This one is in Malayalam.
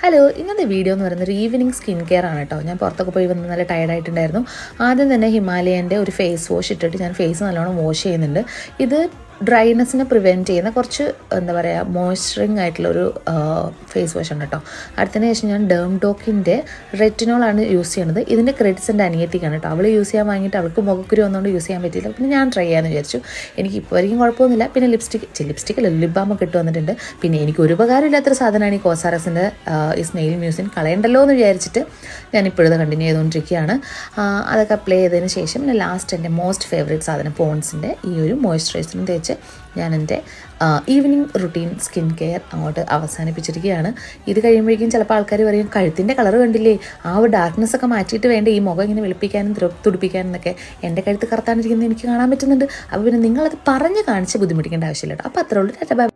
ഹലോ, ഇന്നത്തെ വീഡിയോ എന്ന് പറയുന്നത് ഒരു ഈവനിങ് സ്കിൻ കെയർ ആണ് കേട്ടോ. ഞാൻ പുറത്തൊക്കെ പോയി വന്ന് നല്ല ടയർഡായിട്ടുണ്ടായിരുന്നു. ആദ്യം തന്നെ ഹിമാലയൻ്റെ ഒരു ഫേസ് വാഷ് ഇട്ടിട്ട് ഞാൻ ഫേസ് നല്ലോണം വാഷ് ചെയ്യുന്നുണ്ട്. ഇത് ഡ്രൈനെസ്സിനെ പ്രിവെൻറ്റ് ചെയ്യുന്ന കുറച്ച് എന്താ പറയുക മോയ്സ്ചറിങ് ആയിട്ടുള്ളൊരു ഫേസ് വാഷ് ആണ് കേട്ടോ. അടുത്തതിന് ശേഷം ഞാൻ ഡേംഡോക്കിൻ്റെ റെറ്റിനോളാണ് യൂസ് ചെയ്യുന്നത്. ഇതിൻ്റെ ക്രെഡിറ്റ്സ് എൻ്റെ അനിയത്തിക്കാണ് കേട്ടോ. അവൾ യൂസ് ചെയ്യാൻ വാങ്ങിയിട്ട് അവൾക്ക് മുഖക്കുരു വന്നുകൊണ്ട് യൂസ് ചെയ്യാൻ പറ്റിയില്ല. പിന്നെ ഞാൻ ട്രൈ ചെയ്യാമെന്ന് വിചാരിച്ചു. എനിക്ക് ഇപ്പോൾ വരെയും കുഴപ്പമൊന്നുമില്ല. പിന്നെ ലിപ്സ്റ്റിക്കല്ല ലിപ് ബാമൊക്കെ ഇട്ട് വന്നിട്ടുണ്ട്. പിന്നെ എനിക്ക് ഒരു ഉപകാരമില്ലാത്തൊരു സാധനമാണ് ഈ കോസാറസിൻ്റെ ഈ സ്നെയിൽ മ്യൂസിൻ കളയണ്ടല്ലോ എന്ന് വിചാരിച്ചിട്ട് ഞാനിപ്പോഴത് കണ്ടിന്യൂ ചെയ്തുകൊണ്ടിരിക്കുകയാണ്. അതൊക്കെ അപ്ലൈ ചെയ്തതിന് ശേഷം പിന്നെ ലാസ്റ്റ് എൻ്റെ മോസ്റ്റ് ഫേവറേറ്റ് സാധനം പോൺസിൻ്റെ ഈ ഒരു മോയ്സ്ചറൈസറും തേച്ച് ഞാൻ എൻ്റെ ഈവനിങ് റുട്ടീൻ സ്കിൻ കെയർ അങ്ങോട്ട് അവസാനിപ്പിച്ചിരിക്കുകയാണ്. ഇത് കഴിയുമ്പോഴേക്കും ചിലപ്പോൾ ആൾക്കാർ പറയും, കഴുത്തിൻ്റെ കളർ കണ്ടില്ലേ, ആ ഒരു ഡാർക്ക്നെസ് ഒക്കെ മാറ്റിയിട്ട് വേണ്ട ഈ മുഖം ഇങ്ങനെ വെളുപ്പിക്കാനും തുടിപ്പിക്കാനും എന്നൊക്കെ. എൻ്റെ കഴുത്ത് കറുത്താണിരിക്കുന്നത് എനിക്ക് കാണാൻ പറ്റുന്നുണ്ട്. അപ്പോൾ പിന്നെ നിങ്ങളത് പറഞ്ഞ് കാണിച്ച് ബുദ്ധിമുട്ടിക്കേണ്ട ആവശ്യമില്ല കേട്ടോ. അപ്പോൾ അത്രേ ഉള്ളൂ.